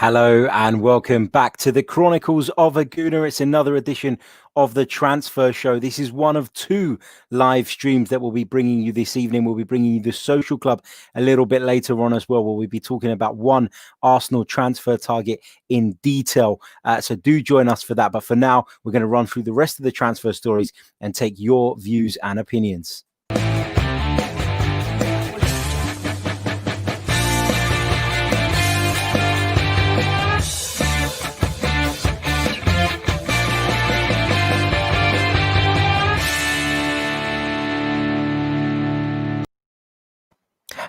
Hello and welcome back to the Chronicles of a Gooner. It's another edition of the Transfer Show. This is one of two live streams that we'll be bringing you this evening. We'll be bringing you the Social Club a little bit later on as well, where we'll be talking about one Arsenal transfer target in detail. So do join us for that. But for now, we're going to run through the rest of the transfer stories and take your views and opinions.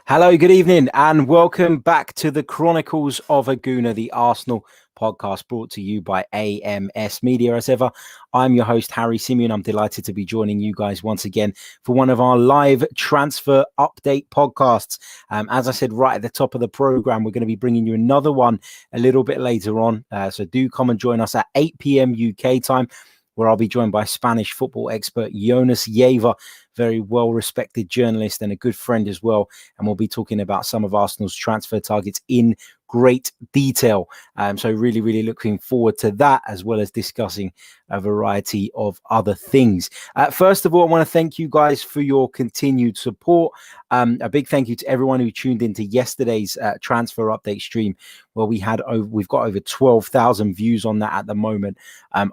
Hello, good evening, and welcome back to the Chronicles of a Gooner, the Arsenal podcast brought to you by AMS Media. As ever, I'm your host, Harry Symeou, and I'm delighted to be joining you guys once again for one of our live transfer update podcasts. As I said right at the top of the program, we're going to be bringing you another one a little bit later on. So do come and join us at 8 p.m. UK time, where I'll be joined by Spanish football expert Jonas Yever, very well-respected journalist and a good friend as well. And we'll be talking about some of Arsenal's transfer targets in great detail. So really looking forward to that, as well as discussing a variety of other things. First of all, I want to thank you guys for your continued support. A big thank you to everyone who tuned into yesterday's transfer update stream, where we've got over 12,000 views on that at the moment,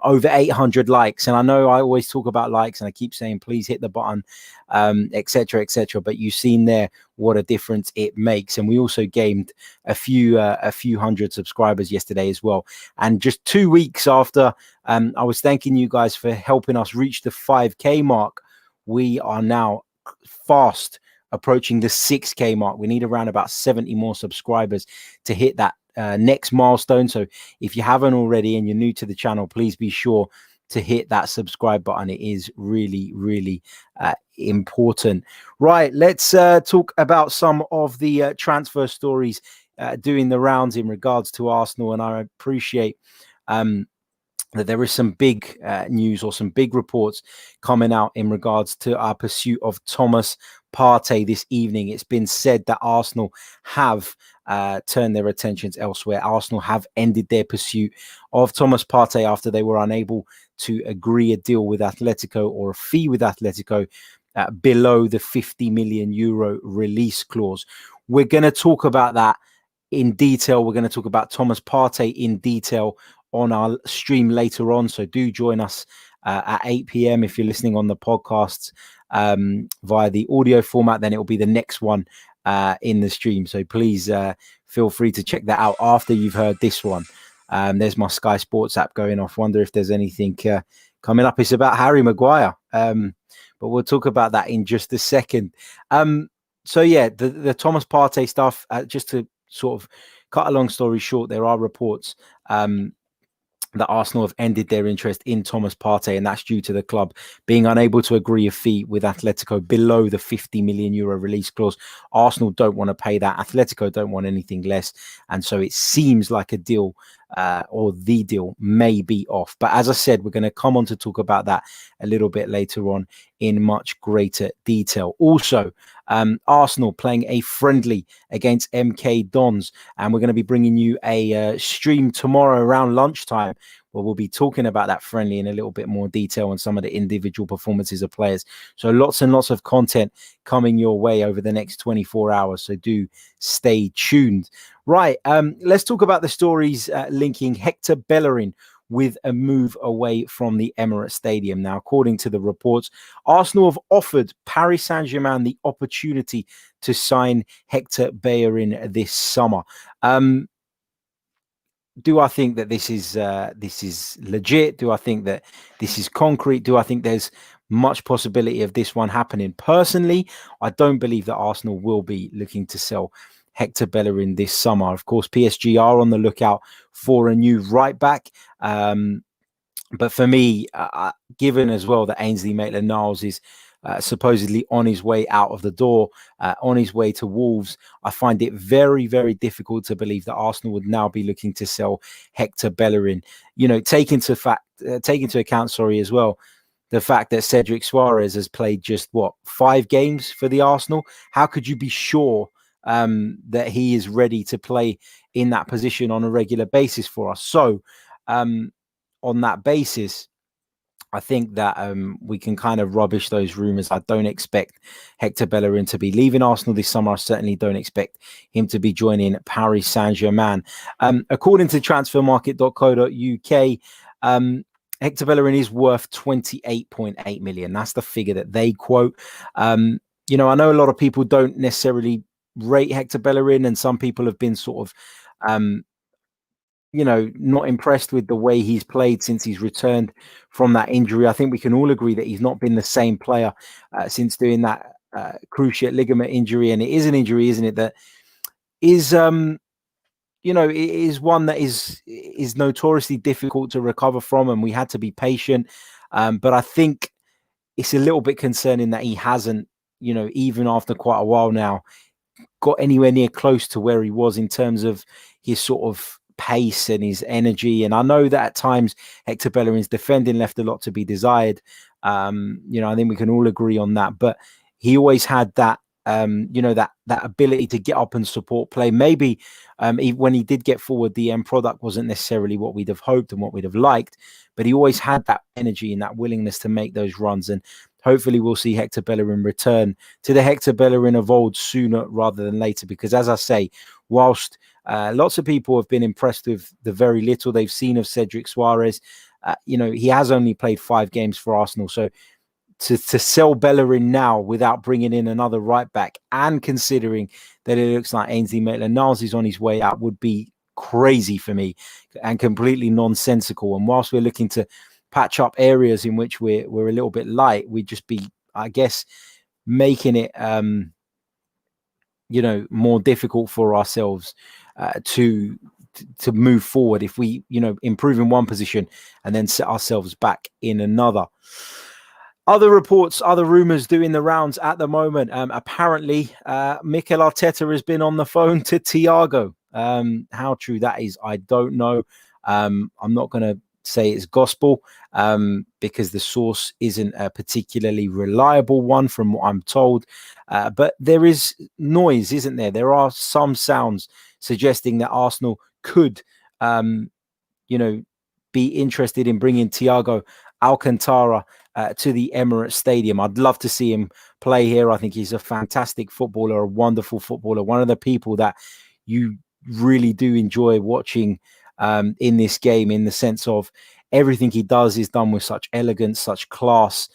over 800 likes. And I know I always talk about likes and I keep saying, please hit the button, etc. But you've seen there what a difference it makes. And we also gained a few hundred subscribers yesterday as well. And just 2 weeks after I was thanking you guys for helping us reach the 5K mark, we are now fast approaching the 6K mark. We need around about 70 more subscribers to hit that next milestone. So if you haven't already and you're new to the channel, please be sure to hit that subscribe button. It is really important. Right, let's talk about some of the transfer stories doing the rounds in regards to Arsenal. And I appreciate that there is some big news or some big reports coming out in regards to our pursuit of Thomas Partey this evening. It's been said that Arsenal have turned their attentions elsewhere. Arsenal have ended their pursuit of Thomas Partey after they were unable to agree a deal with Atletico, or a fee with Atletico, below the 50 million euro release clause. We're going to talk about that in detail. We're going to talk about Thomas Partey in detail on our stream later on. So do join us at 8 p.m. if you're listening on the podcasts via the audio format. Then it will be the next one in the stream. So please feel free to check that out after you've heard this one. There's my Sky Sports app going off. Wonder if there's anything coming up. It's about Harry Maguire. But we'll talk about that in just a second. So yeah, the Thomas Partey stuff, just to sort of cut a long story short, there are reports that Arsenal have ended their interest in Thomas Partey, and that's due to the club being unable to agree a fee with Atletico below the 50 million euro release clause. Arsenal don't want to pay that. Atletico don't want anything less. And so it seems like a deal or the deal may be off. But as I said, we're going to come on to talk about that a little bit later on in much greater detail. Also, Arsenal playing a friendly against MK Dons, and we're going to be bringing you a stream tomorrow around lunchtime, where we'll be talking about that friendly in a little bit more detail and some of the individual performances of players. So lots and lots of content coming your way over the next 24 hours. So do stay tuned. Right, let's talk about the stories linking Hector Bellerin with a move away from the Emirates Stadium. Now, according to the reports, Arsenal have offered Paris Saint-Germain the opportunity to sign Hector Bellerin this summer. Do I think that this is legit? Do I think that this is concrete? Do I think there's much possibility of this one happening? Personally, I don't believe that Arsenal will be looking to sell Hector Bellerin this summer. Of course, PSG are on the lookout for a new right back. But for me, given as well that Ainsley Maitland-Niles is supposedly on his way out of the door, on his way to Wolves, I find it very difficult to believe that Arsenal would now be looking to sell Hector Bellerin. You know, take into account, as well, the fact that Cedric Suarez has played just 5 games for the Arsenal. How could you be sure that he is ready to play in that position on a regular basis for us. So on that basis, I think that we can kind of rubbish those rumours. I don't expect Hector Bellerin to be leaving Arsenal this summer. I certainly don't expect him to be joining Paris Saint-Germain. According to transfermarket.co.uk, Hector Bellerin is worth 28.8 million. That's the figure that they quote. I know a lot of people don't necessarily rate Hector Bellerin, and some people have been sort of not impressed with the way he's played since he's returned from that injury. I think we can all agree that he's not been the same player since doing that cruciate ligament injury. And it is an injury, isn't it, that is, it is one that is notoriously difficult to recover from, and we had to be patient. But I think it's a little bit concerning that he hasn't, even after quite a while now, got anywhere near close to where he was in terms of his sort of pace and his energy. And I know that at times Hector Bellerin's defending left a lot to be desired. I think we can all agree on that. But he always had that, that ability to get up and support play. Maybe when he did get forward, the end product wasn't necessarily what we'd have hoped and what we'd have liked, but he always had that energy and that willingness to make those runs. And hopefully we'll see Hector Bellerin return to the Hector Bellerin of old sooner rather than later. Because as I say, whilst lots of people have been impressed with the very little they've seen of Cedric Suarez, he has only played 5 games for Arsenal. So to sell Bellerin now without bringing in another right back, and considering that it looks like Ainsley Maitland-Niles is on his way out, would be crazy for me and completely nonsensical. And whilst we're looking to patch up areas in which we're a little bit light, we'd just be, I guess, making it more difficult for ourselves to move forward if we improve in one position and then set ourselves back in another. Other reports, other rumours doing the rounds at the moment. Apparently, Mikel Arteta has been on the phone to Thiago. How true that is, I don't know. I'm not going to say it's gospel because the source isn't a particularly reliable one from what I'm told. But there is noise, isn't there? There are some sounds suggesting that Arsenal could, be interested in bringing Thiago Alcantara to the Emirates Stadium. I'd love to see him play here. I think he's a fantastic footballer, a wonderful footballer, one of the people that you really do enjoy watching in this game, in the sense of everything he does is done with such elegance, such class,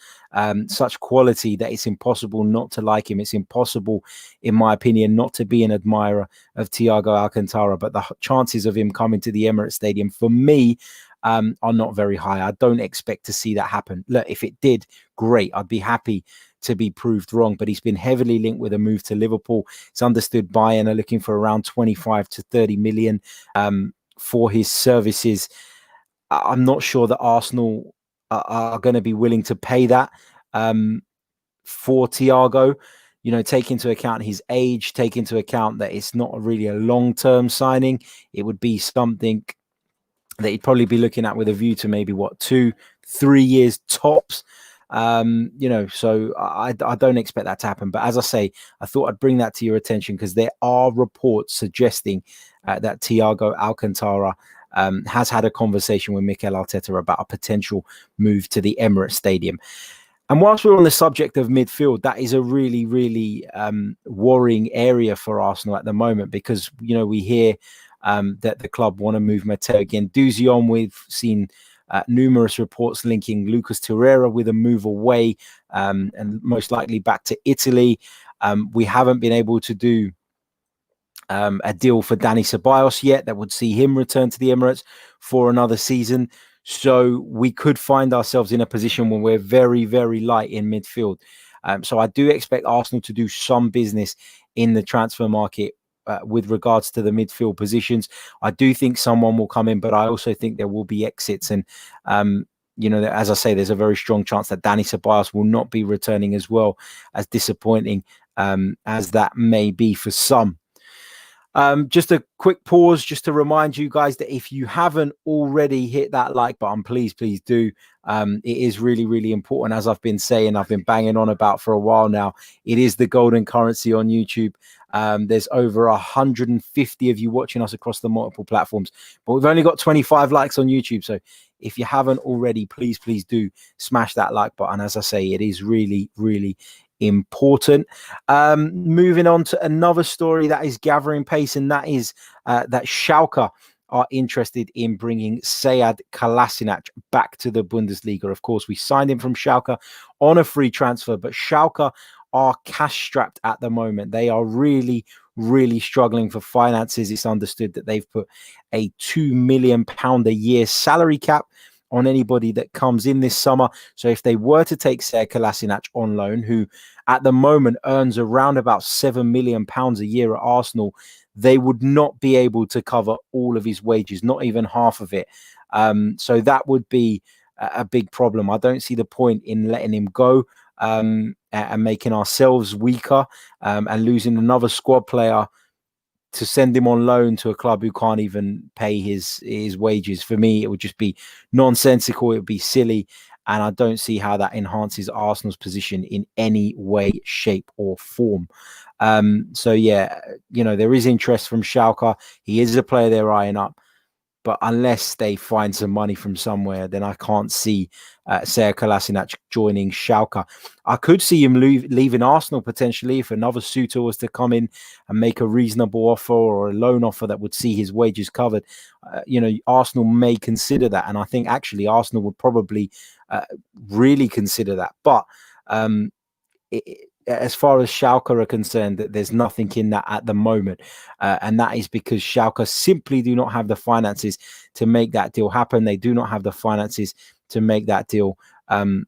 such quality that it's impossible not to like him. It's impossible, in my opinion, not to be an admirer of Thiago Alcantara. But the chances of him coming to the Emirates Stadium, for me, are not very high. I don't expect to see that happen. Look, if it did, great. I'd be happy to be proved wrong. But he's been heavily linked with a move to Liverpool. It's understood Bayern are looking for around 25 to 30 million for his services. I'm not sure that Arsenal are going to be willing to pay that for Thiago. Take into account his age, take into account that it's not really a long-term signing. It would be something that he'd probably be looking at with a view to maybe 2-3 years tops. So I don't expect that to happen. But as I say, I thought I'd bring that to your attention because there are reports suggesting that Thiago Alcantara has had a conversation with Mikel Arteta about a potential move to the Emirates Stadium. And whilst we're on the subject of midfield, that is a really, really worrying area for Arsenal at the moment because, we hear that the club want to move Matteo Guendouzi on. We've seen numerous reports linking Lucas Torreira with a move away and most likely back to Italy. We haven't been able to do a deal for Donny Ceballos yet that would see him return to the Emirates for another season. So we could find ourselves in a position where we're very, very light in midfield. So I do expect Arsenal to do some business in the transfer market with regards to the midfield positions. I do think someone will come in, but I also think there will be exits. And, as I say, there's a very strong chance that Donny Ceballos will not be returning, as well, as disappointing as that may be for some. Just a quick pause just to remind you guys that if you haven't already hit that like button, please do. It is really, really important. As I've been saying, I've been banging on about for a while now. It is the golden currency on YouTube. There's over 150 of you watching us across the multiple platforms, but we've only got 25 likes on YouTube. So if you haven't already, please do smash that like button. As I say, it is really, really important. Moving on to another story that is gathering pace, and that is that Schalke are interested in bringing Sead Kolasinac back to the Bundesliga. Of course, we signed him from Schalke on a free transfer, but Schalke are cash strapped at the moment. They are really, really struggling for finances. It's understood that they've put a £2 million a year salary cap on anybody that comes in this summer. So if they were to take Sead Kolasinac on loan, who at the moment earns around about £7 million a year at Arsenal, they would not be able to cover all of his wages, not even half of it. So that would be a big problem. I don't see the point in letting him go and making ourselves weaker and losing another squad player to send him on loan to a club who can't even pay his wages. For me, it would just be nonsensical. It would be silly. And I don't see how that enhances Arsenal's position in any way, shape or form. So, yeah, there is interest from Schalke. He is a player they're eyeing up. But unless they find some money from somewhere, then I can't see Sead Kolasinac joining Schalke. I could see him leaving Arsenal potentially if another suitor was to come in and make a reasonable offer or a loan offer that would see his wages covered. Arsenal may consider that. And I think actually Arsenal would probably really consider that. But as far as Schalke are concerned, there's nothing in that at the moment. And that is because Schalke simply do not have the finances to make that deal happen. They do not have the finances to make that deal, I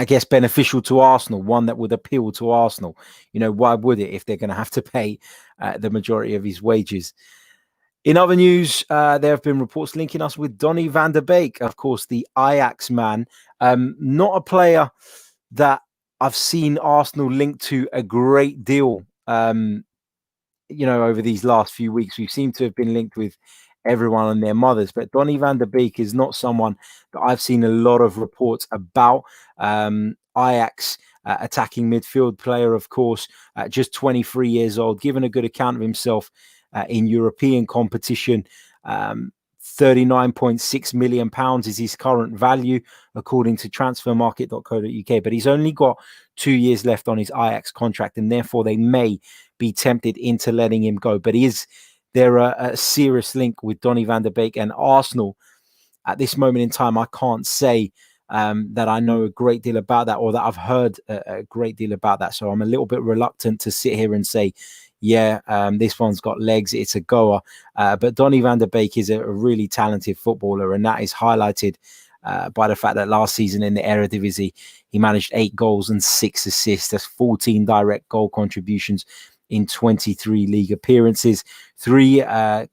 guess, beneficial to Arsenal, one that would appeal to Arsenal. Why would it if they're going to have to pay the majority of his wages? In other news, there have been reports linking us with Donny van der Beek, of course, the Ajax man. Not a player that I've seen Arsenal linked to a great deal, over these last few weeks. We seem to have been linked with everyone and their mothers, but Donny van der Beek is not someone that I've seen a lot of reports about. Ajax attacking midfield player, of course, just 23 years old, given a good account of himself in European competition. £39.6 million is his current value, according to transfermarket.co.uk. But he's only got 2 years left on his Ajax contract, and therefore they may be tempted into letting him go. But is there a serious link with Donny van der Beek and Arsenal? At this moment in time, I can't say that I know a great deal about that, or that I've heard a great deal about that. So I'm a little bit reluctant to sit here and say, this one's got legs, it's a goer. But Donny van der Beek is a really talented footballer, and that is highlighted by the fact that last season in the Eredivisie, he managed 8 goals and 6 assists. That's 14 direct goal contributions in 23 league appearances, 3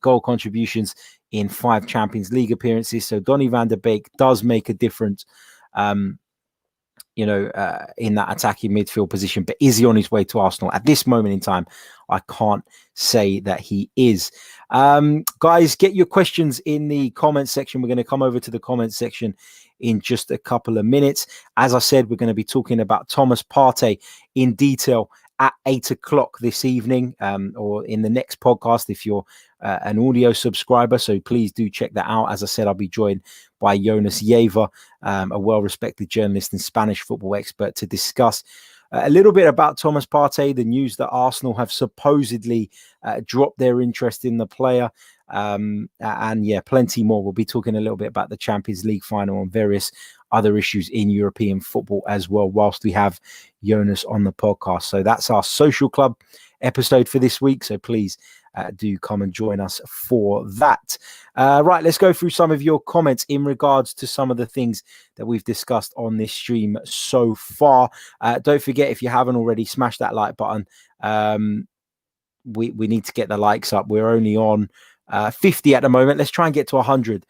goal contributions in 5 Champions League appearances. So Donny van der Beek does make a difference, in that attacking midfield position. But is he on his way to Arsenal? At this moment in time, I can't say that he is. Guys, get your questions in the comments section. We're going to come over to the comments section in just a couple of minutes. As I said, we're going to be talking about Thomas Partey in detail at 8 o'clock this evening, or in the next podcast if you're an audio subscriber. So please do check that out. As I said, I'll be joined by Jonas Yever, a well-respected journalist and Spanish football expert, to discuss a little bit about Thomas Partey, the news that Arsenal have supposedly dropped their interest in the player, and plenty more. We'll be talking a little bit about the Champions League final and various other issues in European football as well, whilst we have Jonas on the podcast. So that's our social club episode for this week. So please do come and join us for that. Right, let's go through some of your comments in regards to some of the things that we've discussed on this stream so far. Don't forget, if you haven't already, smash that like button. We need to get the likes up. We're only on 50 at the moment. Let's try and get to 100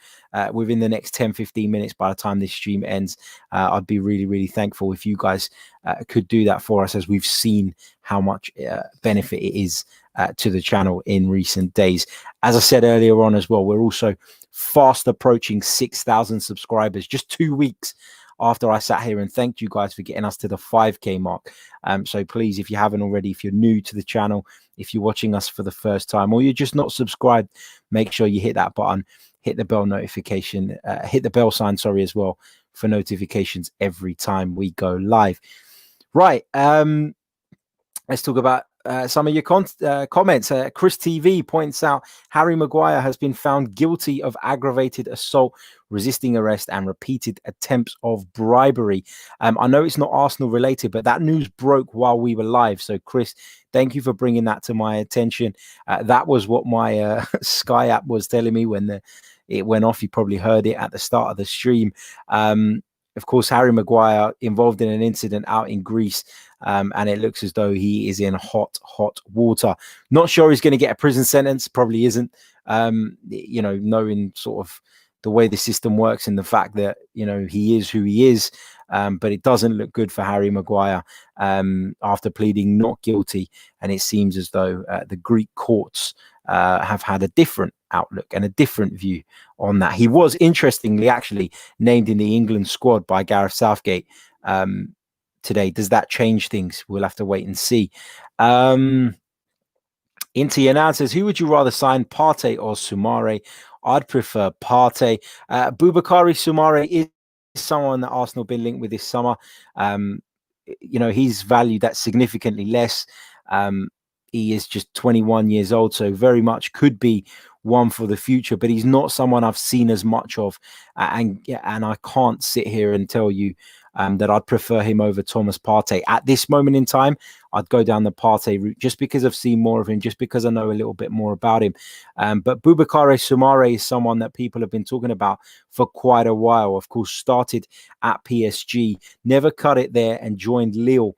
within the next 10-15 minutes by the time this stream ends. I'd be really, really thankful if you guys could do that for us, as we've seen how much benefit it is to the channel in recent days. As I said earlier on as well, we're also fast approaching 6,000 subscribers, just 2 weeks after I sat here and thanked you guys for getting us to the 5K mark. So please, if you haven't already, if you're new to the channel, if you're watching us for the first time, or you're just not subscribed, make sure you hit that button, hit the bell notification, hit the bell sign, sorry, as well, for notifications every time we go live. Right. Let's talk about some of your comments. Chris TV points out Harry Maguire has been found guilty of aggravated assault, resisting arrest, and repeated attempts of bribery. I know it's not Arsenal related, but that news broke while we were live. So, Chris, thank you for bringing that to my attention. That was what my Sky app was telling me when it went off. You probably heard it at the start of the stream. Of course, Harry Maguire involved in an incident out in Greece, and it looks as though he is in hot water. Not sure he's going to get a prison sentence. Probably isn't. You know, knowing sort of the way the system works and the fact that, you know, he is who he is. But it doesn't look good for Harry Maguire after pleading not guilty. And it seems as though the Greek courts have had a different outlook and a different view on that. He was, interestingly, actually named in the England squad by Gareth Southgate today. Does that change things? We'll have to wait and see. Inti Anand says, who would you rather sign, Partey or Soumaré? I'd prefer Partey. Boubakary Soumaré is someone that Arsenal been linked with this summer. You know, he's valued at significantly less. He is just 21 years old, so very much could be one for the future, but he's not someone I've seen as much of. And I can't sit here and tell you that I'd prefer him over Thomas Partey. At this moment in time, I'd go down the Partey route just because I've seen more of him, just because I know a little bit more about him. But Boubakary Soumaré is someone that people have been talking about for quite a while. Of course, started at PSG, never cut it there and joined Lille.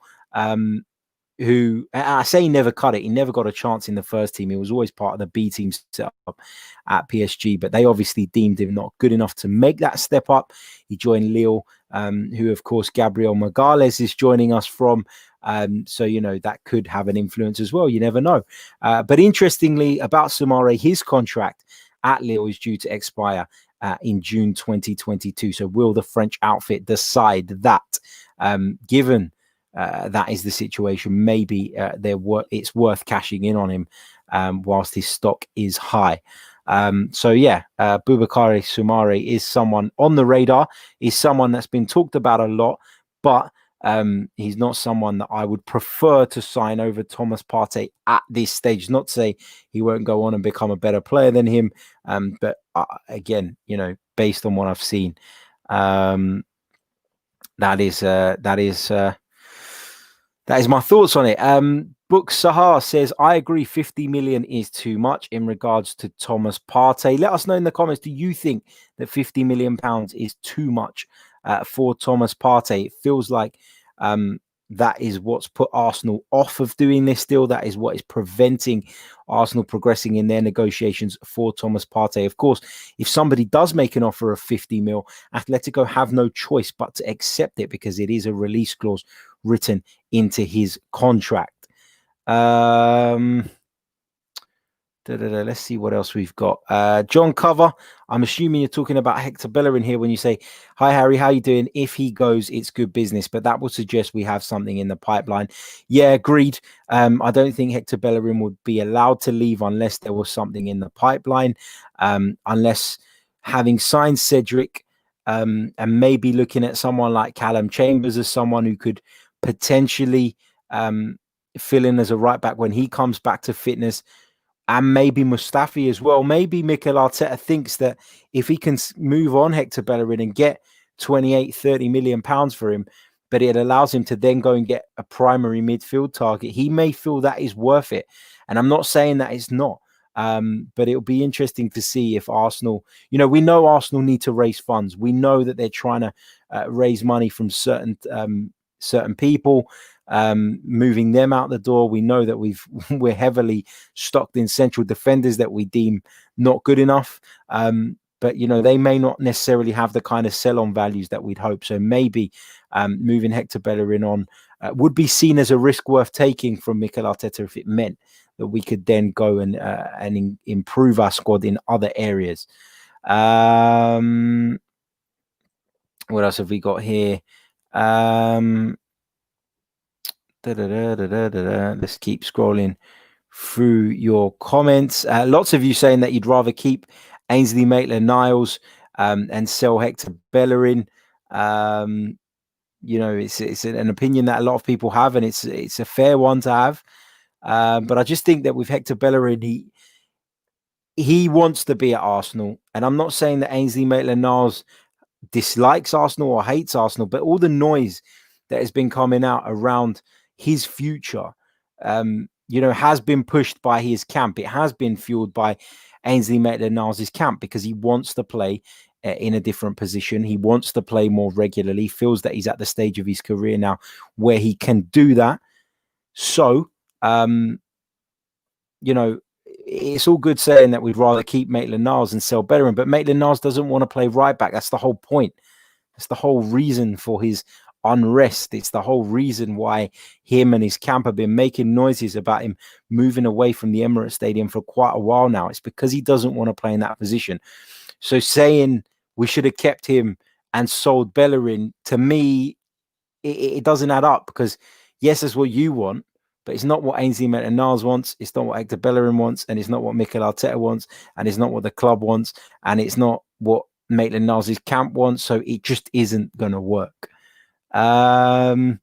Who, I say never cut it, he never got a chance in the first team. He was always part of the B team setup at PSG, but they obviously deemed him not good enough to make that step up. He joined Lille, who, of course, Gabriel Magalhaes is joining us from. So, you know, that could have an influence as well. You never know. But interestingly, about Soumaré, his contract at Lille is due to expire in June 2022. So will the French outfit decide that, given that is the situation, maybe it's worth cashing in on him whilst his stock is high. So yeah, Boubakary Soumaré is someone on the radar, is someone that's been talked about a lot, but he's not someone that I would prefer to sign over Thomas Partey at this stage. Not to say he won't go on and become a better player than him, but again, you know, based on what I've seen, that is my thoughts on it. Book Sahar says, I agree 50 million is too much in regards to Thomas Partey. Let us know in the comments, do you think that 50 million pounds is too much for Thomas Partey? It feels like that is what's put Arsenal off of doing this deal. That is what is preventing Arsenal progressing in their negotiations for Thomas Partey. Of course, if somebody does make an offer of 50 mil, Atletico have no choice but to accept it because it is a release clause written into his contract. Let's see what else we've got. John Cover, I'm assuming you're talking about Hector Bellerin here when you say, hi Harry, how you doing? If he goes, it's good business, but that would suggest we have something in the pipeline. Yeah, agreed. I don't think Hector Bellerin would be allowed to leave unless there was something in the pipeline, unless having signed Cedric and maybe looking at someone like Callum Chambers as someone who could potentially fill in as a right back when he comes back to fitness, and maybe Mustafi as well. Maybe Mikel Arteta thinks that if he can move on Hector Bellerin and get 28-30 million pounds for him, but it allows him to then go and get a primary midfield target, he may feel that is worth it. And I'm not saying that it's not, but it'll be interesting to see if Arsenal, you know, we know Arsenal need to raise funds. We know that they're trying to raise money from certain certain people, moving them out the door. We know that we're heavily stocked in central defenders that we deem not good enough. But, they may not necessarily have the kind of sell-on values that we'd hope. So maybe moving Hector Bellerin on would be seen as a risk worth taking from Mikel Arteta if it meant that we could then go and improve our squad in other areas. What else have we got here? Let's keep scrolling through your comments. Lots of you saying that you'd rather keep Ainsley Maitland-Niles and sell Hector Bellerin. It's an opinion that a lot of people have, and it's a fair one to have. But I just think that with Hector Bellerin, he wants to be at Arsenal, and I'm not saying that Ainsley Maitland-Niles dislikes Arsenal or hates Arsenal, but all the noise that has been coming out around his future, has been pushed by his camp. It has been fueled by Ainsley Maitland-Niles' camp because he wants to play in a different position. He wants to play more regularly. He feels that he's at the stage of his career now where he can do that. So, it's all good saying that we'd rather keep Maitland-Niles and sell Bellerin, but Maitland-Niles doesn't want to play right back. That's the whole point. That's the whole reason for his unrest. It's the whole reason why him and his camp have been making noises about him moving away from the Emirates Stadium for quite a while now. It's because he doesn't want to play in that position. So saying we should have kept him and sold Bellerin, to me, it doesn't add up, because yes, that's what you want, but it's not what Ainsley Maitland-Niles wants. It's not what Hector Bellerin wants, and it's not what Mikel Arteta wants, and it's not what the club wants, and it's not what Maitland-Niles' camp wants. So it just isn't going to work. Matthew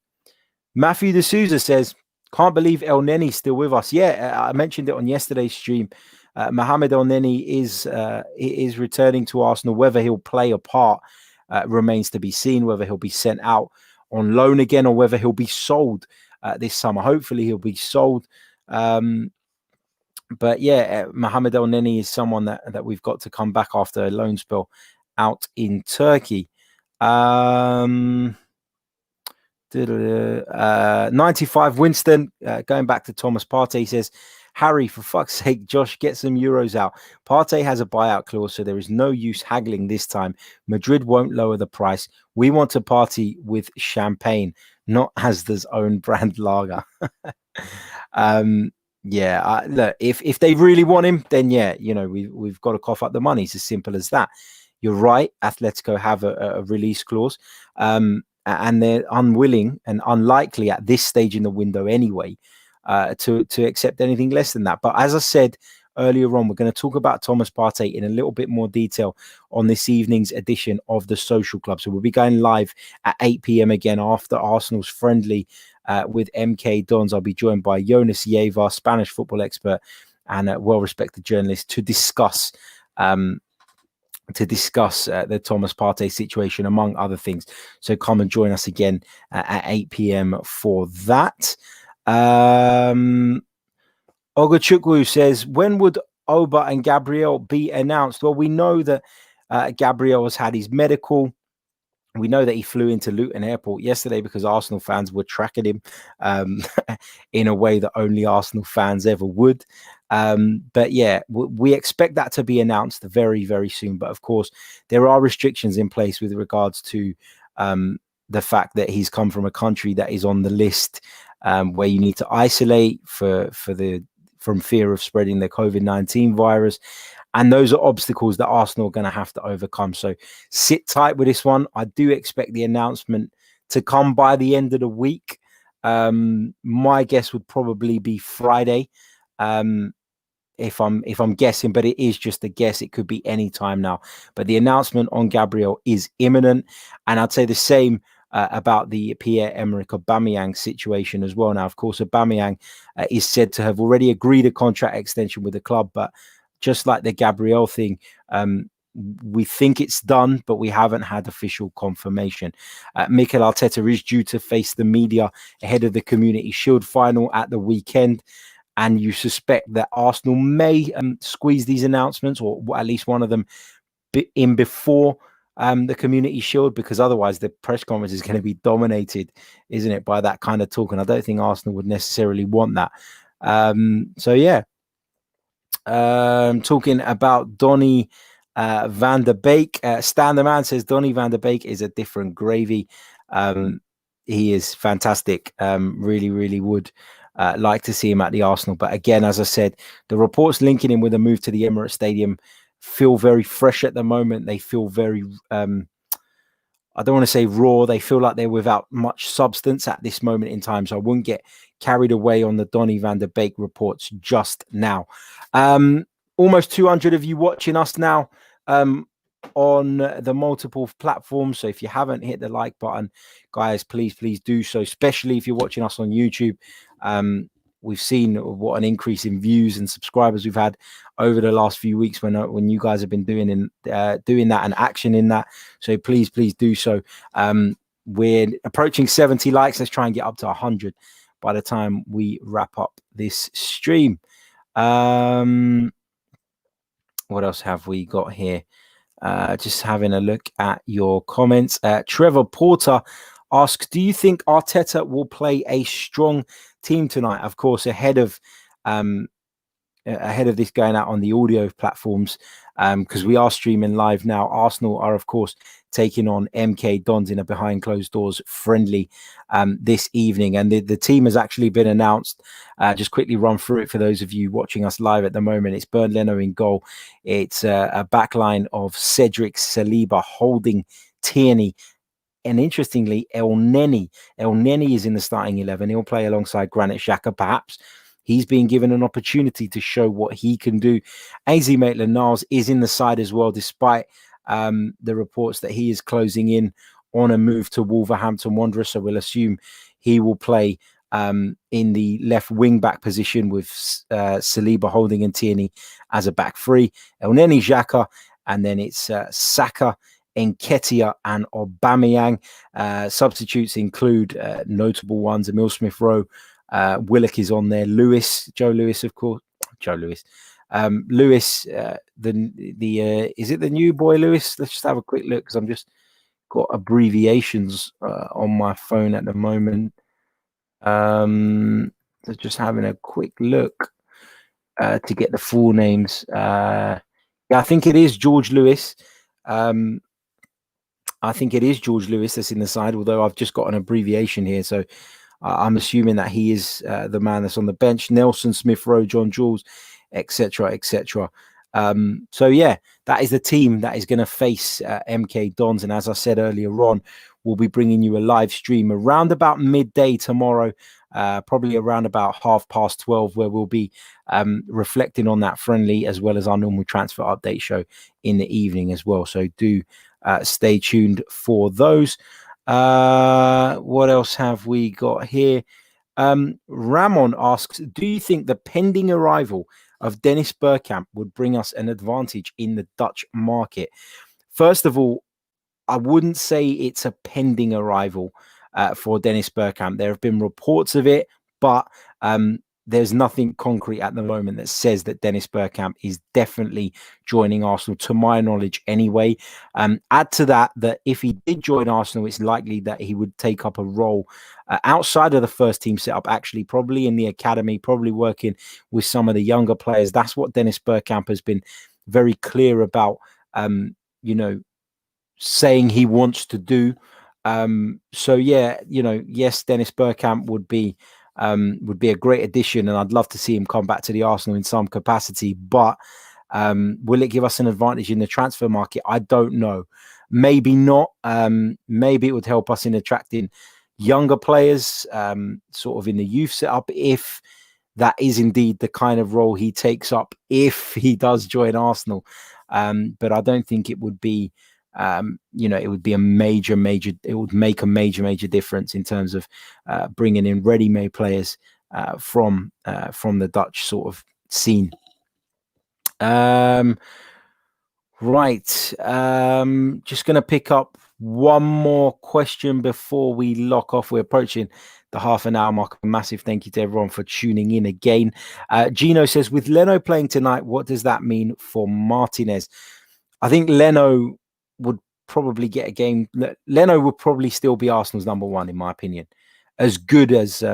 de Souza says, can't believe El Neni's still with us. Yeah, I mentioned it on yesterday's stream. Mohamed El Neni is returning to Arsenal. Whether he'll play a part remains to be seen, whether he'll be sent out on loan again or whether he'll be sold this summer. Hopefully he'll be sold. But yeah, Mohamed El Neni is someone that we've got to come back after a loan spell out in Turkey. 95 Winston, going back to Thomas Partey, says, Harry, for fuck's sake, Josh, get some euros out. Partey has a buyout clause, so there is no use haggling this time. Madrid won't lower the price. We want to party with champagne, not Asda's own brand lager. Look, if they really want him, then yeah, we've got to cough up the money. It's as simple as that. You're right. Atletico have a release clause, and they're unwilling and unlikely at this stage in the window anyway to accept anything less than that. But as I said earlier on, we're going to talk about Thomas Partey in a little bit more detail on this evening's edition of the Social Club. So we'll be going live at 8 p.m. again after Arsenal's friendly with MK Dons. I'll be joined by Jonas Yeva, Spanish football expert and a well-respected journalist, to discuss the Thomas Partey situation, among other things. So come and join us again at 8 p.m. for that. Ogachukwu says, when would Oba and Gabriel be announced? Well, we know that Gabriel has had his medical. We know that he flew into Luton Airport yesterday because Arsenal fans were tracking him in a way that only Arsenal fans ever would. But yeah, we expect that to be announced very, very soon. But of course, there are restrictions in place with regards to the fact that he's come from a country that is on the list where you need to isolate from fear of spreading the COVID-19 virus. And those are obstacles that Arsenal are going to have to overcome. So sit tight with this one. I do expect the announcement to come by the end of the week. My guess would probably be Friday, if I'm guessing, but it is just a guess. It could be any time now. But the announcement on Gabriel is imminent. And I'd say the same about the Pierre-Emerick Aubameyang situation as well. Now, of course, Aubameyang is said to have already agreed a contract extension with the club, but just like the Gabriel thing, we think it's done, but we haven't had official confirmation. Mikel Arteta is due to face the media ahead of the Community Shield final at the weekend, and you suspect that Arsenal may squeeze these announcements, or at least one of them, in before the Community Shield, because otherwise the press conference is going to be dominated, isn't it, by that kind of talk? And I don't think Arsenal would necessarily want that. So yeah, talking about Donny van der Beek, Stan the Man says Donny van der Beek is a different gravy. He is fantastic. Really, really would like to see him at the Arsenal. But again, as I said, the reports linking him with a move to the Emirates Stadium feel very fresh at the moment. They feel very, I don't want to say raw. They feel like they're without much substance at this moment in time. So I wouldn't get carried away on the Donny van der Beek reports just now. Almost 200 of you watching us now on the multiple platforms. So if you haven't hit the like button, guys, please do so, especially if you're watching us on YouTube. We've seen what an increase in views and subscribers we've had over the last few weeks when you guys have been doing that and action in that. So please do so. We're approaching 70 likes. Let's try and get up to 100 by the time we wrap up this stream. What else have we got here? Just having a look at your comments. Trevor Porter asks, do you think Arteta will play a strong team tonight? Of course, ahead of this going out on the audio platforms, because we are streaming live now. Arsenal are, of course, taking on MK Dons in a behind closed doors friendly this evening, and the team has actually been announced. Just quickly run through it for those of you watching us live at the moment. It's Bernd Leno in goal. It's a backline of Cedric, Saliba, Holding, Tierney, and interestingly, El Neni is in the starting 11. He'll play alongside Granit Xhaka. Perhaps he's being given an opportunity to show what he can do. AZ Maitland-Niles is in the side as well, despite the reports that he is closing in on a move to Wolverhampton Wanderers. So we'll assume he will play in the left wing back position with Saliba, Holding and Tierney as a back three. El Neni, Xhaka, and then it's Saka, Nketiah and Aubameyang. Substitutes include notable ones: Emile Smith-Rowe, Willock is on there, Joe Lewis, of course. Lewis, is it the new boy Lewis? Let's just have a quick look, because I'm just got abbreviations on my phone at the moment. So just having a quick look to get the full names. Yeah, I think it is George Lewis. I think it is George Lewis that's in the side, although I've just got an abbreviation here. So I'm assuming that he is the man that's on the bench. Nelson, Smith-Rowe, John Jules, etc., etc. So yeah, that is the team that is going to face MK Dons. And as I said earlier on, we'll be bringing you a live stream around about midday tomorrow, probably around about 12:30, where we'll be reflecting on that friendly, as well as our normal transfer update show in the evening as well. So do stay tuned for those. What else have we got here? Ramon asks, do you think the pending arrival of Dennis Bergkamp would bring us an advantage in the Dutch market? First of all, I wouldn't say it's a pending arrival for Dennis Bergkamp. There have been reports of it, but there's nothing concrete at the moment that says that Dennis Bergkamp is definitely joining Arsenal, to my knowledge anyway. Add to that if he did join Arsenal, it's likely that he would take up a role outside of the first team setup, actually, probably in the academy, probably working with some of the younger players. That's what Dennis Bergkamp has been very clear about, saying he wants to do. So yeah, yes, Dennis Bergkamp would be a great addition, and I'd love to see him come back to the Arsenal in some capacity. But will it give us an advantage in the transfer market? I don't know. Maybe not. Maybe it would help us in attracting younger players, sort of in the youth setup, if that is indeed the kind of role he takes up if he does join Arsenal. But I don't think it would be. It would be it would make a major difference in terms of bringing in ready-made players from the Dutch sort of scene. Right. Just going to pick up one more question before we lock off. We're approaching the half an hour mark. A massive thank you to everyone for tuning in again. Gino says, with Leno playing tonight, what does that mean for Martinez? I think Leno would probably get a game. Leno would probably still be Arsenal's number one, in my opinion. As good as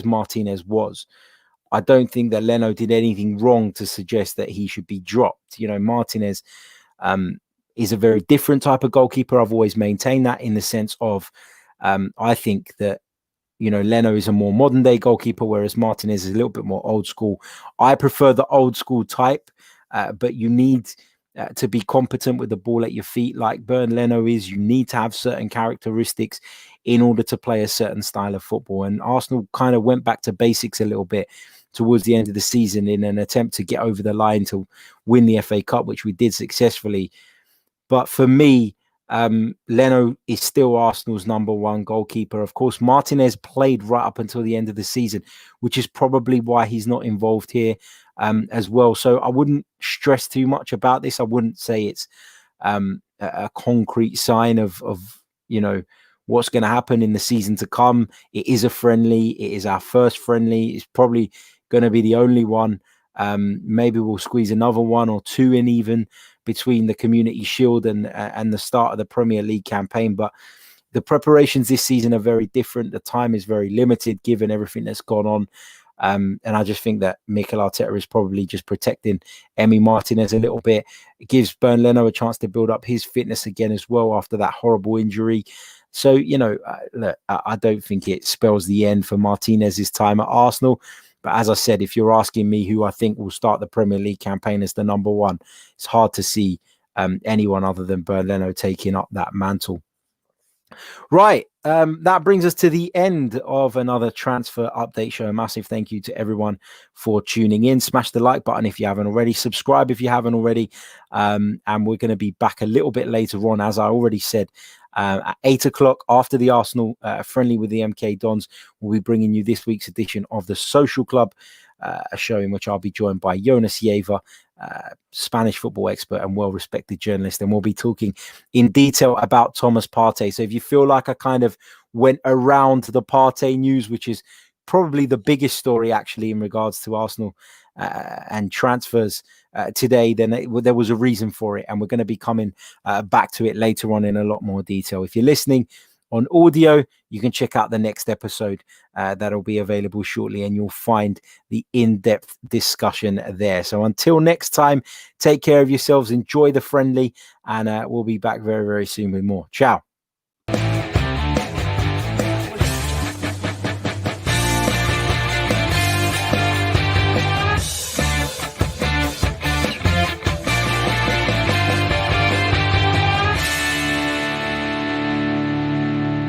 Martinez was, I don't think that Leno did anything wrong to suggest that he should be dropped. Martinez is a very different type of goalkeeper. I've always maintained that, in the sense of I think that Leno is a more modern day goalkeeper, whereas Martinez is a little bit more old school. I prefer the old school type, but you need to be competent with the ball at your feet like Bernd Leno is. You need to have certain characteristics in order to play a certain style of football. And Arsenal kind of went back to basics a little bit towards the end of the season in an attempt to get over the line to win the FA Cup, which we did successfully. But for me, Leno is still Arsenal's number one goalkeeper. Of course, Martinez played right up until the end of the season, which is probably why he's not involved here as well. So I wouldn't stress too much about this. I wouldn't say it's a concrete sign of what's going to happen in the season to come. It is a friendly. It is our first friendly. It's probably going to be the only one. Maybe we'll squeeze another one or two in even between the Community Shield and the start of the Premier League campaign. But the preparations this season are very different. The time is very limited given everything that's gone on. And I just think that Mikel Arteta is probably just protecting Emi Martinez a little bit. It gives Bernd Leno a chance to build up his fitness again as well after that horrible injury. So, look, I don't think it spells the end for Martinez's time at Arsenal. But as I said, if you're asking me who I think will start the Premier League campaign as the number one, it's hard to see anyone other than Bernd Leno taking up that mantle. Right. That brings us to the end of another transfer update show. A massive thank you to everyone for tuning in. Smash the like button if you haven't already. Subscribe if you haven't already. And we're going to be back a little bit later on, as I already said, at 8 o'clock after the Arsenal friendly with the MK Dons. We'll be bringing you this week's edition of the Social Club, a show in which I'll be joined by Jonas Yeva, Spanish football expert and well-respected journalist, and we'll be talking in detail about Thomas Partey. So if you feel like I kind of went around the Partey news, which is probably the biggest story actually in regards to Arsenal and transfers today, then there was a reason for it, and we're going to be coming back to it later on in a lot more detail. If you're listening on audio, you can check out the next episode that'll be available shortly, and you'll find the in-depth discussion there. So until next time, take care of yourselves, enjoy the friendly, and we'll be back very, very soon with more. Ciao.